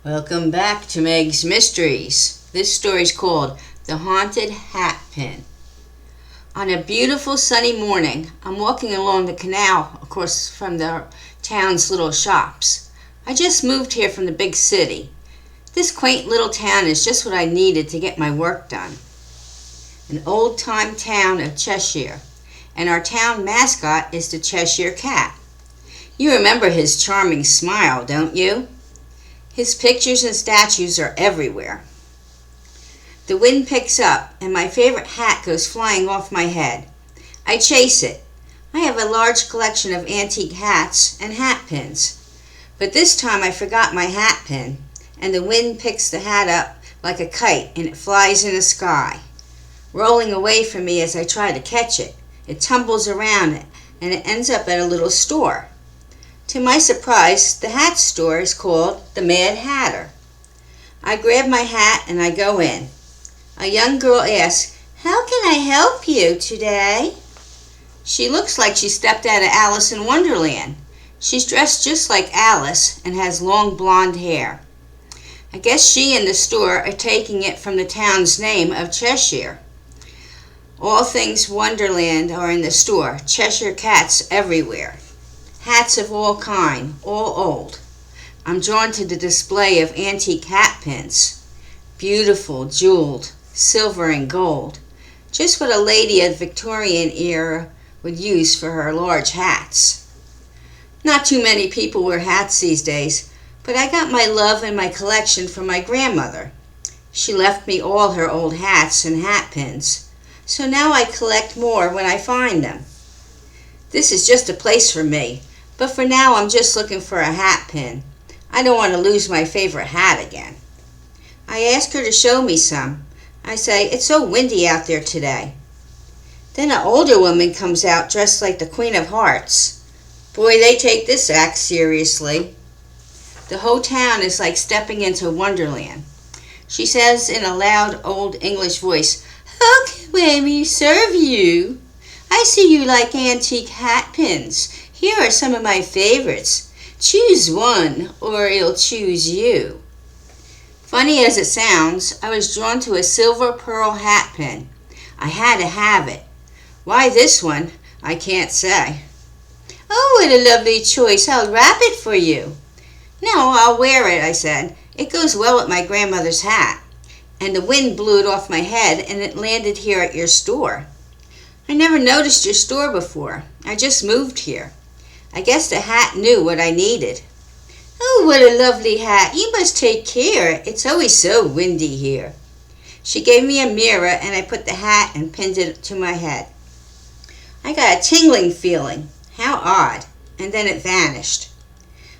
Welcome back to Meg's Mysteries. This story is called The Haunted Hat Pin. On a beautiful sunny morning, I'm walking along the canal across from the town's little shops. I just moved here from the big city. This quaint little town is just what I needed to get my work done. An old-time town of Cheshire, and our town mascot is the Cheshire Cat. You remember his charming smile, don't you? His pictures and statues are everywhere. The wind picks up, and my favorite hat goes flying off my head. I chase it. I have a large collection of antique hats and hat pins. But this time I forgot my hat pin, and the wind picks the hat up like a kite, and it flies in the sky. Rolling away from me as I try to catch it, it tumbles around, and it ends up at a little store. To my surprise, the hat store is called the Mad Hatter. I grab my hat and I go in. A young girl asks, "How can I help you today?" She looks like she stepped out of Alice in Wonderland. She's dressed just like Alice and has long blonde hair. I guess she and the store are taking it from the town's name of Cheshire. All things Wonderland are in the store, Cheshire cats everywhere. Hats of all kind, all old. I'm drawn to the display of antique hat pins. Beautiful, jeweled, silver and gold. Just what a lady of the Victorian era would use for her large hats. Not too many people wear hats these days, but I got my love and my collection from my grandmother. She left me all her old hats and hat pins, so now I collect more when I find them. This is just a place for me. But for now, I'm just looking for a hat pin. I don't want to lose my favorite hat again. I ask her to show me some. I say, "It's so windy out there today." Then an older woman comes out dressed like the Queen of Hearts. Boy, they take this act seriously. The whole town is like stepping into Wonderland. She says in a loud old English voice, "How can we serve you? I see you like antique hat pins. Here are some of my favorites. Choose one, or it'll choose you." Funny as it sounds, I was drawn to a silver pearl hat pin. I had to have it. Why this one, I can't say. "Oh, what a lovely choice. I'll wrap it for you." "No, I'll wear it," I said. "It goes well with my grandmother's hat. And the wind blew it off my head, and it landed here at your store. I never noticed your store before. I just moved here. I guess the hat knew what I needed." "Oh, what a lovely hat. You must take care. It's always so windy here." She gave me a mirror, and I put the hat and pinned it to my head. I got a tingling feeling. How odd. And then it vanished.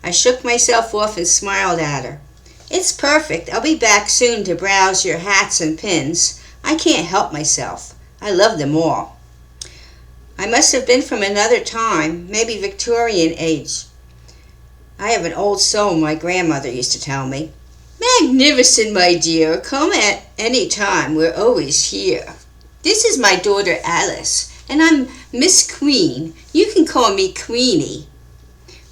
I shook myself off and smiled at her. "It's perfect. I'll be back soon to browse your hats and pins. I can't help myself. I love them all. I must have been from another time, maybe Victorian age. I have an old soul, my grandmother used to tell me." "Magnificent, my dear. Come at any time. We're always here. This is my daughter Alice, and I'm Miss Queen. You can call me Queenie."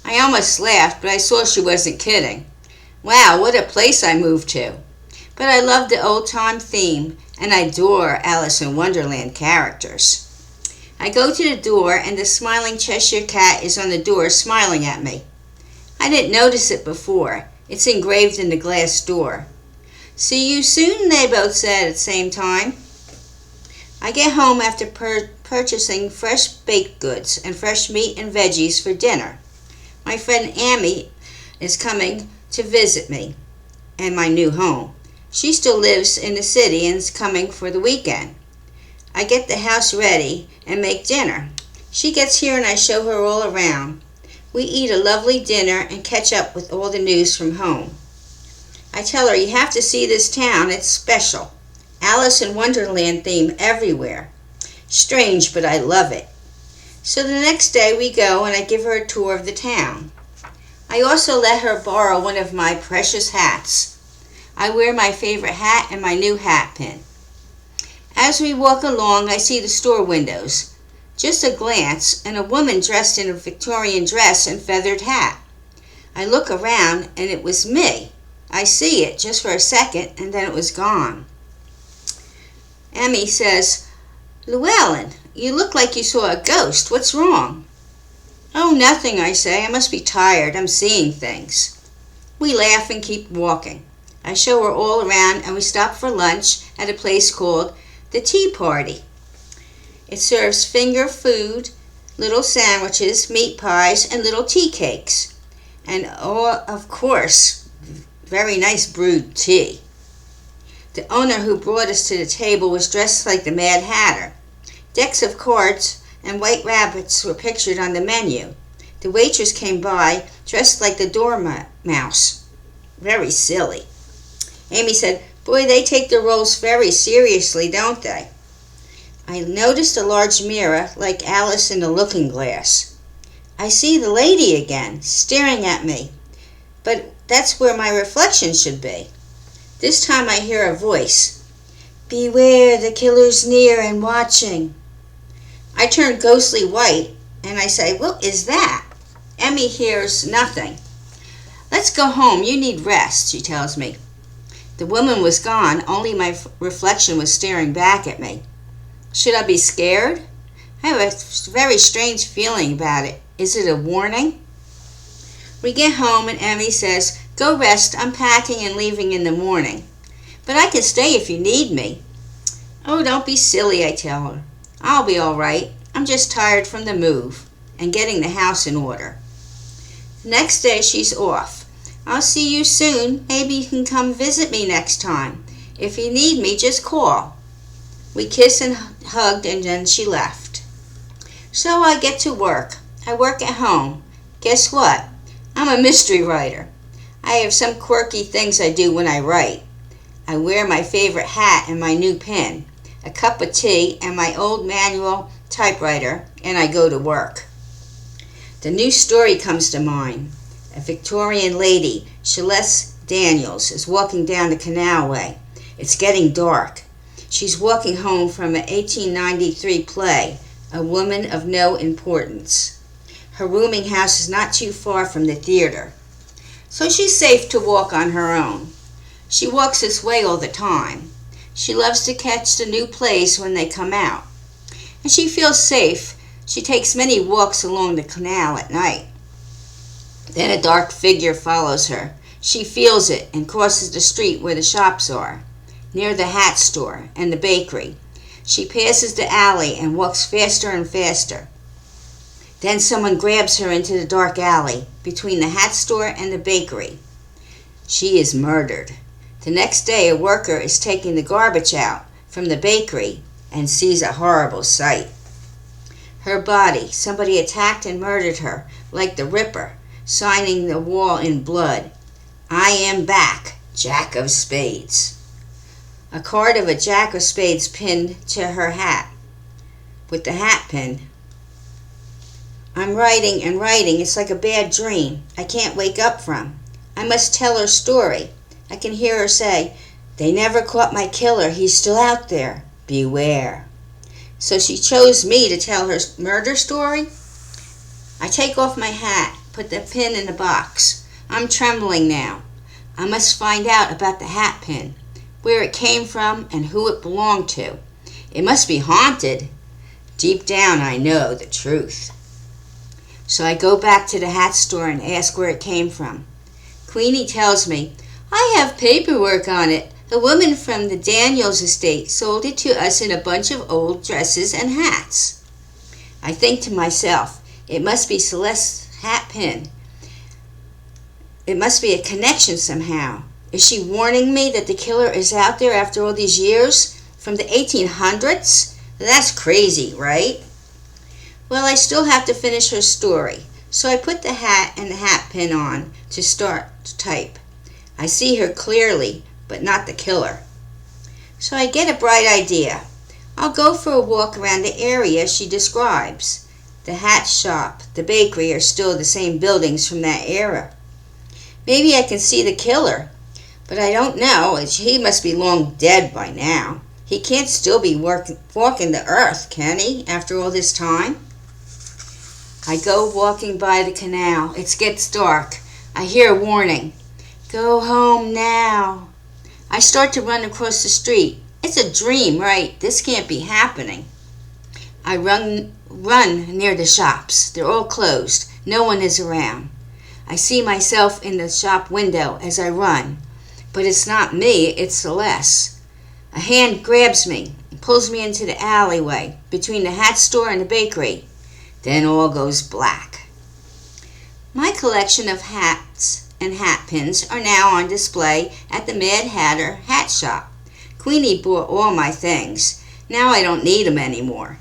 I almost laughed, but I saw she wasn't kidding. Wow, what a place I moved to. But I love the old-time theme, and I adore Alice in Wonderland characters. I go to the door, and the smiling Cheshire Cat is on the door smiling at me. I didn't notice it before. It's engraved in the glass door. "See you soon," they both said at the same time. I get home after purchasing fresh baked goods and fresh meat and veggies for dinner. My friend Amy is coming to visit me and my new home. She still lives in the city and is coming for the weekend. I get the house ready and make dinner. She gets here and I show her all around. We eat a lovely dinner and catch up with all the news from home. I tell her, "You have to see this town. It's special. Alice in Wonderland theme everywhere. Strange, but I love it." So the next day we go and I give her a tour of the town. I also let her borrow one of my precious hats. I wear my favorite hat and my new hat pin. As we walk along, I see the store windows. Just a glance, and a woman dressed in a Victorian dress and feathered hat. I look around, and it was me. I see it just for a second, and then it was gone. Emmy says, "Llewellyn, you look like you saw a ghost. What's wrong?" "Oh, nothing," I say. "I must be tired. I'm seeing things." We laugh and keep walking. I show her all around, and we stop for lunch at a place called the Tea Party. It serves finger food, little sandwiches, meat pies, and little tea cakes. And, of course, very nice brewed tea. The owner who brought us to the table was dressed like the Mad Hatter. Decks of cards and white rabbits were pictured on the menu. The waitress came by, dressed like the Dormouse. Very silly. Amy said, "Boy, they take their roles very seriously, don't they?" I noticed a large mirror, like Alice in the Looking Glass. I see the lady again, staring at me, but that's where my reflection should be. This time I hear a voice. "Beware, the killer's near and watching." I turn ghostly white, and I say, "What is that?" Emmy hears nothing. "Let's go home. You need rest," she tells me. The woman was gone. Only my reflection was staring back at me. Should I be scared? I have a very strange feeling about it. Is it a warning? We get home, and Emmy says, "Go rest. I'm packing and leaving in the morning. But I can stay if you need me." "Oh, don't be silly," I tell her. "I'll be all right. I'm just tired from the move and getting the house in order." The next day she's off. "I'll see you soon. Maybe you can come visit me next time. If you need me, just call." We kissed and hugged, and then she left. So I get to work. I work at home. Guess what? I'm a mystery writer. I have some quirky things I do when I write. I wear my favorite hat and my new pen, a cup of tea, and my old manual typewriter, and I go to work. The new story comes to mind. A Victorian lady, Celeste Daniels, is walking down the canalway. It's getting dark. She's walking home from an 1893 play, A Woman of No Importance. Her rooming house is not too far from the theater, so she's safe to walk on her own. She walks this way all the time. She loves to catch the new plays when they come out. And she feels safe. She takes many walks along the canal at night. Then a dark figure follows her. She feels it and crosses the street where the shops are, near the hat store and the bakery. She passes the alley and walks faster and faster. Then someone grabs her into the dark alley between the hat store and the bakery. She is murdered. The next day, a worker is taking the garbage out from the bakery and sees a horrible sight. Her body, somebody attacked and murdered her, like the Ripper, signing the wall in blood. "I am back, Jack of Spades." A card of a Jack of Spades pinned to her hat, with the hat pin. I'm writing and writing. It's like a bad dream I can't wake up from. I must tell her story. I can hear her say, "They never caught my killer. He's still out there. Beware." So she chose me to tell her murder story? I take off my hat, put the pin in the box. I'm trembling now. I must find out about the hat pin, where it came from and who it belonged to. It must be haunted. Deep down I know the truth. So I go back to the hat store and ask where it came from. Queenie tells me, "I have paperwork on it. A woman from the Daniels estate sold it to us in a bunch of old dresses and hats." I think to myself, it must be Celeste's hat pin. It must be a connection somehow. Is she warning me that the killer is out there after all these years? From the 1800s? That's crazy, right? Well, I still have to finish her story, so I put the hat and the hat pin on to start to type. I see her clearly, but not the killer. So I get a bright idea. I'll go for a walk around the area she describes. The hat shop, the bakery are still the same buildings from that era. Maybe I can see the killer, but I don't know. He must be long dead by now. He can't still be walking the earth, can he, after all this time? I go walking by the canal. It gets dark. I hear a warning. Go home now. I start to run across the street. It's a dream, right? This can't be happening. I run near the shops. They're all closed. No one is around. I see myself in the shop window as I run. But it's not me, it's Celeste. A hand grabs me and pulls me into the alleyway between the hat store and the bakery. Then all goes black. My collection of hats and hat pins are now on display at the Mad Hatter hat shop. Queenie bought all my things. Now I don't need them anymore.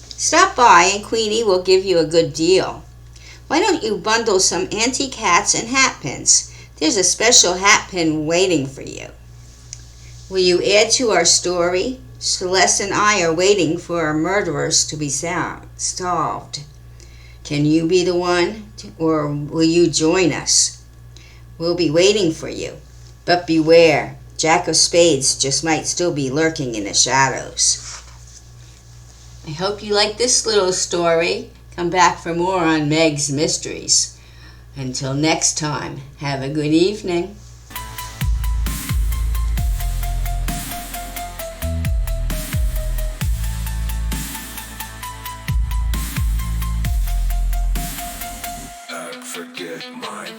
Stop by and Queenie will give you a good deal. Why don't you bundle some antique hats and hat pins? There's a special hat pin waiting for you. Will you add to our story? Celeste and I are waiting for our murderers to be solved. Can you be the one, or will you join us? We'll be waiting for you. But beware, Jack of Spades just might still be lurking in the shadows. I hope you like this little story. Come back for more on Meg's Mysteries. Until next time, have a good evening. Forget my